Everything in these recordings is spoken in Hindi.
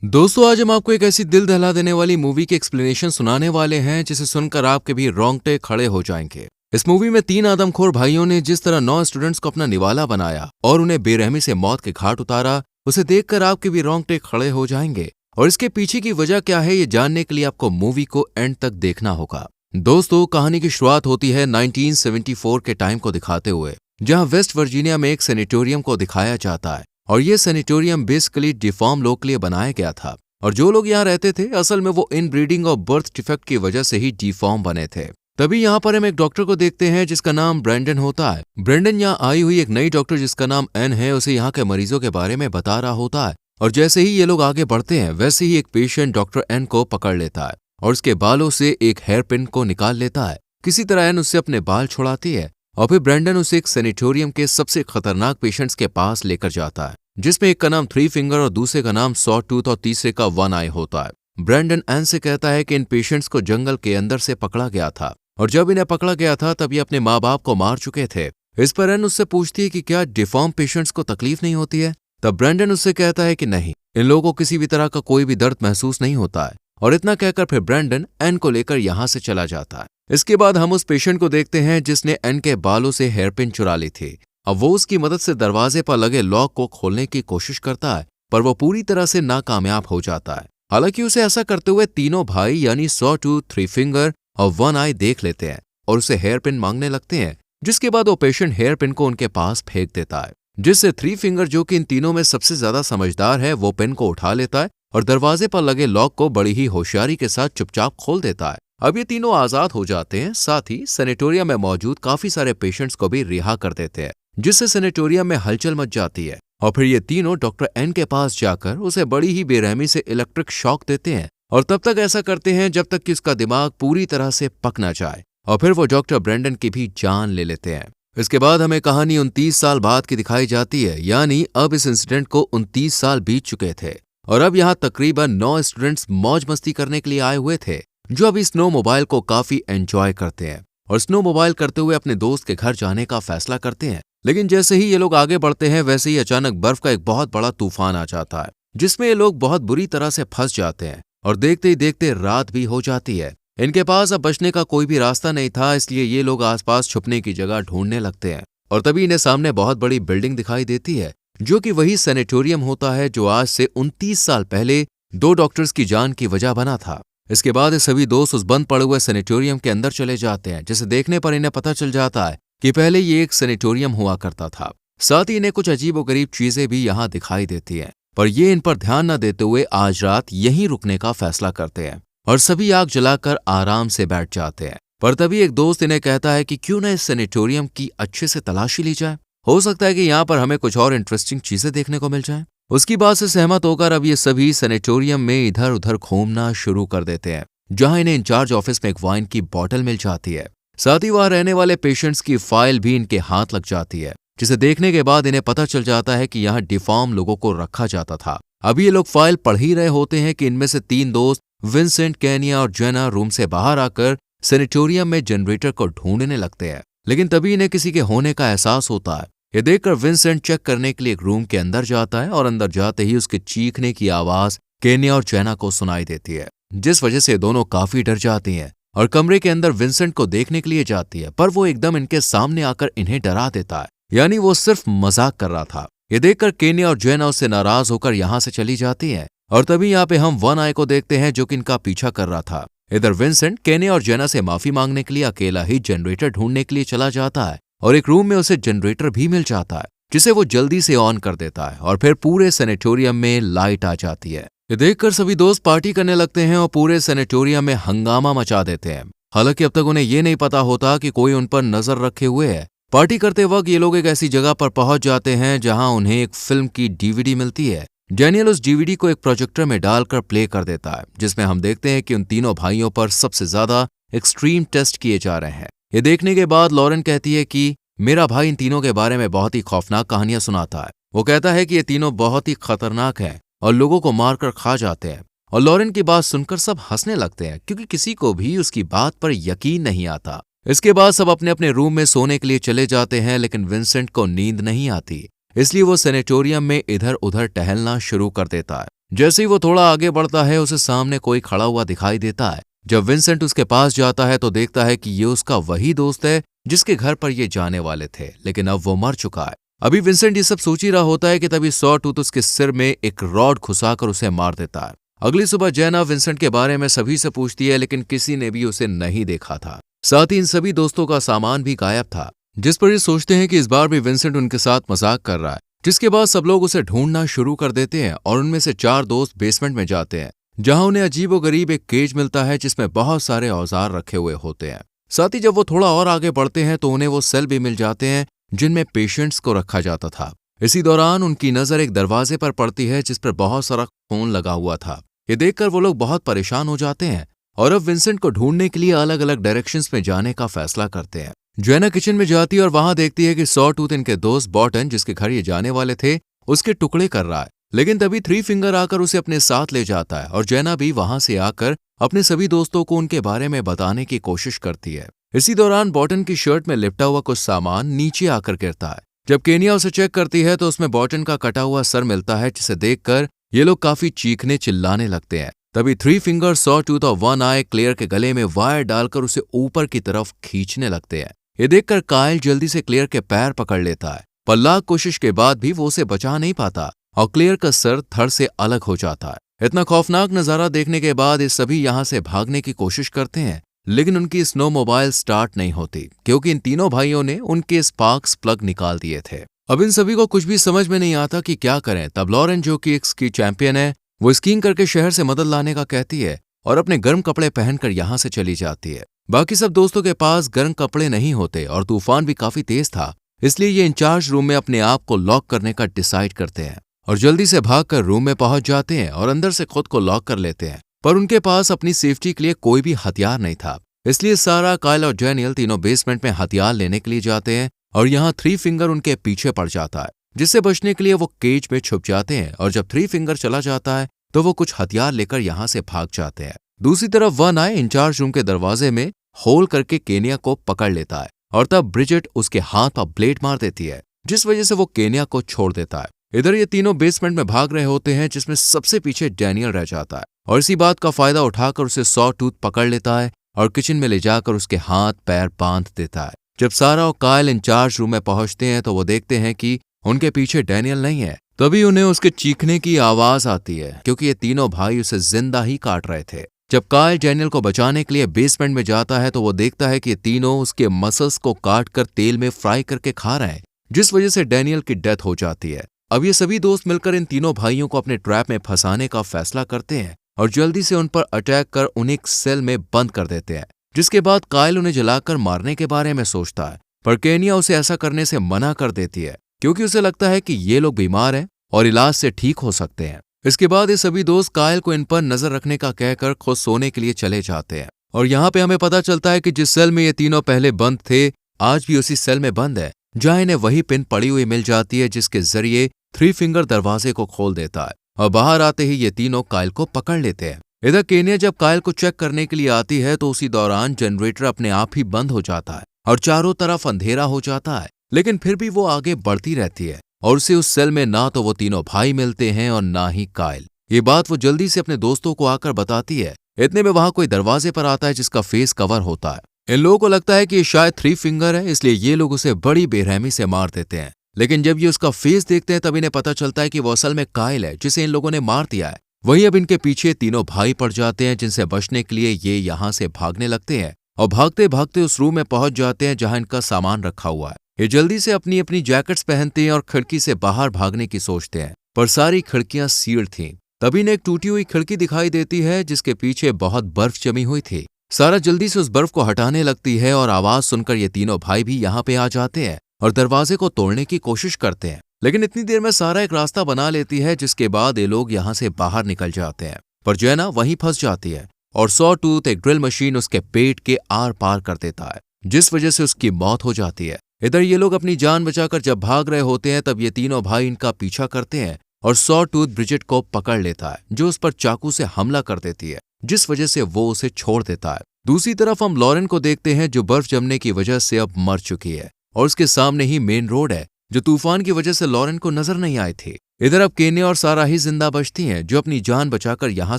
दोस्तों, आज हम आपको एक ऐसी दिल दहला देने वाली मूवी की एक्सप्लेनेशन सुनाने वाले हैं जिसे सुनकर आपके भी रोंगटे खड़े हो जाएंगे। इस मूवी में तीन आदमखोर भाइयों ने जिस तरह 9 स्टूडेंट्स को अपना निवाला बनाया और उन्हें बेरहमी से मौत के घाट उतारा, उसे देखकर आपके भी रोंगटे खड़े हो जाएंगे। और इसके पीछे की वजह क्या है, ये जानने के लिए आपको मूवी को एंड तक देखना होगा। दोस्तों, कहानी की शुरुआत होती है 1974 के टाइम को दिखाते हुए, जहां वेस्ट वर्जीनिया में एक सेनेटोरियम को दिखाया जाता है। और ये सेनेटोरियम बेसिकली डिफॉर्म लोग के लिए बनाया गया था, और जो लोग यहाँ रहते थे असल में वो इनब्रीडिंग और बर्थ डिफेक्ट की वजह से ही डिफॉर्म बने थे। तभी यहाँ पर हम एक डॉक्टर को देखते हैं जिसका नाम ब्रेंडन होता है। ब्रेंडन यहाँ आई हुई एक नई डॉक्टर जिसका नाम एन है, उसे यहाँ के मरीजों के बारे में बता रहा होता है। और जैसे ही ये लोग आगे बढ़ते हैं वैसे ही एक पेशेंट डॉक्टर एन को पकड़ लेता है और उसके बालों से एक हेयर पिन को निकाल लेता है। किसी तरह एन उससे अपने बाल छुड़ाती है और फिर ब्रेंडन उसे एक सेनेटोरियम के सबसे खतरनाक पेशेंट्स के पास लेकर जाता है, जिसमें एक का नाम 3 फिंगर और दूसरे का नाम सॉ टूथ और तीसरे का 1 आई होता है। ब्रेंडन एन से कहता है कि इन पेशेंट्स को जंगल के अंदर से पकड़ा गया था और जब इन्हें पकड़ा गया था तब ये अपने माँ बाप को मार चुके थे। इस पर एन उससे पूछती है कि क्या डिफॉर्म पेशेंट्स को तकलीफ नहीं होती है। तब ब्रेंडन उससे कहता है कि नहीं, इन लोगों को किसी भी तरह का कोई भी दर्द महसूस नहीं होता है। और इतना कहकर फिर ब्रेंडन एन को लेकर यहाँ से चला जाता है। इसके बाद हम उस पेशेंट को देखते हैं जिसने एन के बालों से हेयरपिन चुरा ली थी। अब वो उसकी मदद से दरवाजे पर लगे लॉक को खोलने की कोशिश करता है, पर वो पूरी तरह से नाकामयाब हो जाता है। हालांकि उसे ऐसा करते हुए तीनों भाई यानी सॉ टूथ, 3 फिंगर और 1 आई देख लेते हैं और उसे हेयर पिन मांगने लगते हैं, जिसके बाद वो पेशेंट हेयर पिन को उनके पास फेंक देता है, जिससे 3 फिंगर जो कि इन तीनों में सबसे ज्यादा समझदार है वो पिन को उठा लेता है और दरवाजे पर लगे लॉक को बड़ी ही होशियारी के साथ चुपचाप खोल देता है। अब ये तीनों आजाद हो जाते हैं, साथ ही सेनेटोरियम में मौजूद काफी सारे पेशेंट्स को भी रिहा कर देते हैं, जिससे सेनेटोरियम में हलचल मच जाती है। और फिर ये तीनों डॉक्टर एन के पास जाकर उसे बड़ी ही बेरहमी से इलेक्ट्रिक शॉक देते हैं और तब तक ऐसा करते हैं जब तक कि उसका दिमाग पूरी तरह से पक ना जाए, और फिर वो डॉक्टर ब्रेंडन की भी जान ले लेते हैं। इसके बाद हमें कहानी 29 साल बाद की दिखाई जाती है, यानी अब इस इंसिडेंट को 29 साल बीत चुके थे और अब यहाँ तकरीबन 9 स्टूडेंट्स मौज मस्ती करने के लिए आए हुए थे, जो अभी स्नो मोबाइल को काफी एंजॉय करते हैं और स्नो मोबाइल करते हुए अपने दोस्त के घर जाने का फैसला करते हैं। लेकिन जैसे ही ये लोग आगे बढ़ते हैं वैसे ही अचानक बर्फ का एक बहुत बड़ा तूफान आ जाता है, जिसमें ये लोग बहुत बुरी तरह से फंस जाते हैं और देखते ही देखते रात भी हो जाती है। इनके पास अब बचने का कोई भी रास्ता नहीं था, इसलिए ये लोग आसपास छुपने की जगह ढूंढने लगते हैं और तभी इन्हें सामने बहुत बड़ी बिल्डिंग दिखाई देती है, जो कि वही सेनेटोरियम होता है जो आज से 29 साल पहले 2 डॉक्टर्स की जान की वजह बना था। इसके बाद ये सभी दोस्त उस बंद पड़े हुए सेनेटोरियम के अंदर चले जाते हैं, जिसे देखने पर इन्हें पता चल जाता है कि पहले ये एक सेनेटोरियम हुआ करता था। साथ ही इन्हें कुछ अजीबोगरीब चीजें भी यहाँ दिखाई देती हैं, पर ये इन पर ध्यान न देते हुए आज रात यहीं रुकने का फैसला करते हैं और सभी आग जलाकर आराम से बैठ जाते हैं। पर तभी एक दोस्त इन्हें कहता है कि क्यों न इस सेनेटोरियम की अच्छे से तलाशी ली जाए, हो सकता है कि यहाँ पर हमें कुछ और इंटरेस्टिंग चीजें देखने को मिल जाएं। उसकी बात से सहमत होकर अब ये सभी सेनेटोरियम में इधर उधर घूमना शुरू कर देते हैं, जहां इन्हें इंचार्ज ऑफिस में एक वाइन की बोतल मिल जाती है। साथ ही वहां रहने वाले पेशेंट्स की फाइल भी इनके हाथ लग जाती है, जिसे देखने के बाद इन्हें पता चल जाता है कि यहाँ डिफॉर्म लोगों को रखा जाता था। अभी ये लोग फाइल पढ़ ही रहे होते हैं कि इनमें से 3 दोस्त विंसेंट, केनिया और जेना रूम से बाहर आकर सेनेटोरियम में जनरेटर को ढूंढने लगते हैं। लेकिन तभी इन्हें किसी के होने का एहसास होता है। ये देखकर विंसेंट चेक करने के लिए एक रूम के अंदर जाता है और अंदर जाते ही उसके चीखने की आवाज केनिया और जेना को सुनाई देती है, जिस वजह से दोनों काफी डर जाती हैं और कमरे के अंदर विंसेंट को देखने के लिए जाती है, पर वो एकदम इनके सामने आकर इन्हें डरा देता है, यानी वो सिर्फ मजाक कर रहा था। ये देखकर केनिया और जेना उससे नाराज होकर यहाँ से चली जाती हैं और तभी यहाँ पे हम 1 आई को देखते हैं जो कि इनका पीछा कर रहा था। इधर विंसेंट केनिया और जेना से माफी मांगने के लिए अकेला ही जनरेटर ढूंढने के लिए चला जाता है और एक रूम में उसे जनरेटर भी मिल जाता है, जिसे वो जल्दी से ऑन कर देता है और फिर पूरे सेनेटोरियम में लाइट आ जाती है। ये देखकर सभी दोस्त पार्टी करने लगते हैं और पूरे सेनेटोरियम में हंगामा मचा देते हैं। हालांकि अब तक उन्हें ये नहीं पता होता कि कोई उन पर नजर रखे हुए है। पार्टी करते वक्त ये लोग एक ऐसी जगह पर पहुंच जाते हैं जहां उन्हें एक फिल्म की डीवीडी मिलती है। डैनियल उस डीवीडी को एक प्रोजेक्टर में डालकर प्ले कर देता है, जिसमें हम देखते हैं कि उन तीनों भाइयों पर सबसे ज्यादा एक्सट्रीम टेस्ट किए जा रहे हैं। ये देखने के बाद लॉरेन कहती है कि मेरा भाई इन तीनों के बारे में बहुत ही खौफनाक कहानियां सुनाता है। वो कहता है कि ये तीनों बहुत ही खतरनाक हैं और लोगों को मारकर खा जाते हैं। और लॉरेन की बात सुनकर सब हंसने लगते हैं, क्योंकि किसी को भी उसकी बात पर यकीन नहीं आता। इसके बाद सब अपने अपने रूम में सोने के लिए चले जाते हैं, लेकिन विंसेंट को नींद नहीं आती इसलिए वो सेनेटोरियम में इधर उधर टहलना शुरू कर देता है। जैसे ही वो थोड़ा आगे बढ़ता है उसे सामने कोई खड़ा हुआ दिखाई देता है। जब विंसेंट उसके पास जाता है तो देखता है कि ये उसका वही दोस्त है जिसके घर पर ये जाने वाले थे, लेकिन अब वो मर चुका है। अभी विंसेंट ये सब सोच ही रहा होता है कि तभी सॉ टूथ उसके सिर में एक रॉड घुसाकर उसे मार देता है। अगली सुबह जैना विंसेंट के बारे में सभी से पूछती है, लेकिन किसी ने भी उसे नहीं देखा था। साथ ही इन सभी दोस्तों का सामान भी गायब था, जिस पर ये सोचते हैं कि इस बार भी विंसेंट उनके साथ मजाक कर रहा है। जिसके बाद सब लोग उसे ढूंढना शुरू कर देते हैं और उनमें से 4 दोस्त बेसमेंट में जाते हैं, जहां उन्हें अजीबोगरीब एक केज मिलता है जिसमें बहुत सारे औजार रखे हुए होते हैं। साथ ही जब वो थोड़ा और आगे बढ़ते हैं तो उन्हें वो सेल भी मिल जाते हैं जिनमें पेशेंट्स को रखा जाता था। इसी दौरान उनकी नजर एक दरवाजे पर पड़ती है जिस पर बहुत सारा खून लगा हुआ था। ये देखकर वो लोग बहुत परेशान हो जाते हैं और अब विंसेंट को ढूंढने के लिए अलग अलग डायरेक्शंस में जाने का फैसला करते हैं। जोएना किचन में जाती है और वहां देखती है कि सॉ टूथ इनके दोस्त बॉटन, जिसके घर ये जाने वाले थे, उसके टुकड़े कर रहा है। लेकिन तभी थ्री फिंगर आकर उसे अपने साथ ले जाता है और जोएना भी वहां से आकर अपने सभी दोस्तों को उनके बारे में बताने की कोशिश करती है। इसी दौरान बॉटन की शर्ट में लिपटा हुआ कुछ सामान नीचे आकर गिरता है। जब केनिया उसे चेक करती है तो उसमें बॉटन का कटा हुआ सर मिलता है, जिसे देखकर ये लोग काफी चीखने चिल्लाने लगते हैं। तभी थ्री फिंगर, सॉ टूथ और वन आई क्लेयर के गले में वायर डालकर उसे ऊपर की तरफ खींचने लगते हैं। ये देखकर कायल जल्दी से क्लेयर के पैर पकड़ लेता है, पर लाख कोशिश के बाद भी वो उसे बचा नहीं पाता और क्लेयर का सर धड़ से अलग हो जाता है। इतना खौफनाक नजारा देखने के बाद ये सभी यहाँ से भागने की कोशिश करते हैं, लेकिन उनकी स्नोमोबाइल स्टार्ट नहीं होती क्योंकि इन तीनों भाइयों ने उनके स्पार्क्स प्लग निकाल दिए थे। अब इन सभी को कुछ भी समझ में नहीं आता कि क्या करें। तब लॉरेन, जो कि एक स्की चैंपियन है, वो स्कीइंग करके शहर से मदद लाने का कहती है और अपने गर्म कपड़े पहनकर यहाँ से चली जाती है। बाकी सब दोस्तों के पास गर्म कपड़े नहीं होते और तूफान भी काफी तेज था, इसलिए ये इंचार्ज रूम में अपने आप को लॉक करने का डिसाइड करते हैं और जल्दी से भागकर रूम में पहुंच जाते हैं और अंदर से खुद को लॉक कर लेते हैं। पर उनके पास अपनी सेफ्टी के लिए कोई भी हथियार नहीं था, इसलिए सारा, कायल और डैनियल तीनों बेसमेंट में हथियार लेने के लिए जाते हैं और यहाँ थ्री फिंगर उनके पीछे पड़ जाता है, जिससे बचने के लिए वो केज में छुप जाते हैं और जब थ्री फिंगर चला जाता है तो वो कुछ हथियार लेकर यहाँ से भाग जाते हैं। दूसरी तरफ वन आई इंचार्ज रूम के दरवाजे में होल करके केनिया को पकड़ लेता है और तब ब्रिजेट उसके हाथ पर ब्लेड मार देती है, जिस वजह से वो केनिया को छोड़ देता है। इधर ये तीनों बेसमेंट में भाग रहे होते हैं, जिसमें सबसे पीछे डैनियल रह जाता है और इसी बात का फायदा उठाकर उसे सॉ टूथ पकड़ लेता है और किचन में ले जाकर उसके हाथ पैर बांध देता है। जब सारा और कायल इंचार्ज रूम में पहुंचते हैं तो वो देखते हैं कि उनके पीछे डैनियल नहीं है। तभी उन्हें उसके चीखने की आवाज आती है क्योंकि ये तीनों भाई उसे जिंदा ही काट रहे थे। जब कायल डैनियल को बचाने के लिए बेसमेंट में जाता है तो वो देखता है कि ये तीनों उसके मसल्स को काट कर तेल में फ्राई करके खा रहे हैं, जिस वजह से डैनियल की डेथ हो जाती है। अब ये सभी दोस्त मिलकर इन तीनों भाइयों को अपने ट्रैप में फंसाने का फैसला करते हैं और जल्दी से उन पर अटैक कर उन्हें एक सेल में बंद कर देते हैं। जिसके बाद कायल उन्हें जलाकर मारने के बारे में सोचता है, पर केनिया उसे ऐसा करने से मना कर देती है क्योंकि उसे लगता है कि ये लोग बीमार हैं और इलाज से ठीक हो सकते हैं। इसके बाद ये सभी दोस्त कायल को इन पर नजर रखने का कहकर खुद सोने के लिए चले जाते हैं और यहाँ पे हमें पता चलता है कि जिस सेल में ये तीनों पहले बंद थे, आज भी उसी सेल में बंद है, जहाँ इन्हें वही पिन पड़ी हुई मिल जाती है जिसके जरिए थ्री फिंगर दरवाजे को खोल देता है और बाहर आते ही ये तीनों कायल को पकड़ लेते हैं। इधर केनिया जब कायल को चेक करने के लिए आती है तो उसी दौरान जनरेटर अपने आप ही बंद हो जाता है और चारों तरफ अंधेरा हो जाता है, लेकिन फिर भी वो आगे बढ़ती रहती है और उसे उस सेल में ना तो वो तीनों भाई मिलते हैं और ना ही कायल। ये बात वो जल्दी से अपने दोस्तों को आकर बताती है। इतने में वहां कोई दरवाजे पर आता है जिसका फेस कवर होता है। इन लोगों को लगता है कि ये शायद थ्री फिंगर है, इसलिए ये लोग उसे बड़ी बेरहमी से मार देते हैं, लेकिन जब ये उसका फेस देखते हैं तब इन्हें पता चलता है कि वो असल में कायल है जिसे इन लोगों ने मार दिया है। वहीं अब इनके पीछे तीनों भाई पड़ जाते हैं, जिनसे बचने के लिए ये यहाँ से भागने लगते हैं और भागते भागते उस रूम में पहुंच जाते हैं जहां इनका सामान रखा हुआ है। ये जल्दी से अपनी अपनी जैकेट्स पहनते हैं और खिड़की से बाहर भागने की सोचते हैं, पर सारी खिड़कियां सील्ड थीं। तभी इन्हें एक टूटी हुई खिड़की दिखाई देती है जिसके पीछे बहुत बर्फ जमी हुई थी। सारा जल्दी से उस बर्फ को हटाने लगती है और आवाज सुनकर ये तीनों भाई भी यहाँ पे आ जाते हैं और दरवाजे को तोड़ने की कोशिश करते हैं, लेकिन इतनी देर में सारा एक रास्ता बना लेती है, जिसके बाद ये लोग यहाँ से बाहर निकल जाते हैं। पर जोएना वहीं फंस जाती है और सॉ टूथ एक ड्रिल मशीन उसके पेट के आर पार कर देता है, जिस वजह से उसकी मौत हो जाती है। इधर ये लोग अपनी जान बचाकर जब भाग रहे होते हैं तब ये तीनों भाई इनका पीछा करते हैं और सॉ टूथ ब्रिजेट को पकड़ लेता है, जो उस पर चाकू से हमला कर देती है, जिस वजह से वो उसे छोड़ देता है। दूसरी तरफ हम लॉरेन को देखते हैं जो बर्फ जमने की वजह से अब मर चुकी है और उसके सामने ही मेन रोड है जो तूफान की वजह से लॉरेन को नजर नहीं आए थे। इधर अब केन्या और सारा ही जिंदा बचती हैं, जो अपनी जान बचाकर यहाँ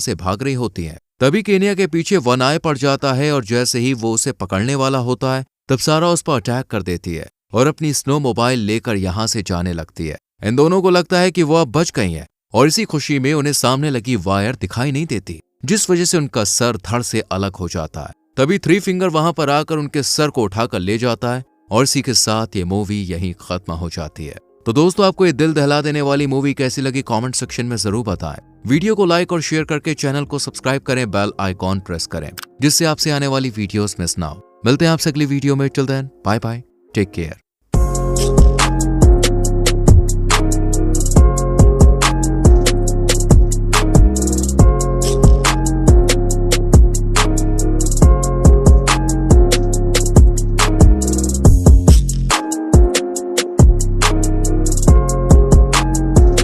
से भाग रही होती हैं। तभी केन्या के पीछे वन आय पड़ जाता है और जैसे ही वो उसे पकड़ने वाला होता है तब सारा उस पर अटैक कर देती है और अपनी स्नो मोबाइल लेकर यहाँ से जाने लगती है। इन दोनों को लगता है कि वो अब बच गई हैं और इसी खुशी में उन्हें सामने लगी वायर दिखाई नहीं देती, जिस वजह से उनका सर धड़ से अलग हो जाता है। तभी थ्री फिंगर वहां पर आकर उनके सर को उठाकर ले जाता है और इसी के साथ ये मूवी यहीं खत्म हो जाती है। तो दोस्तों, आपको ये दिल दहला देने वाली मूवी कैसी लगी कमेंट सेक्शन में जरूर बताएं। वीडियो को लाइक और शेयर करके चैनल को सब्सक्राइब करें, बेल आइकॉन प्रेस करें जिससे आपसे आने वाली वीडियोस मिस ना हो। मिलते हैं आपसे अगली वीडियो में। Till then bye bye, take care.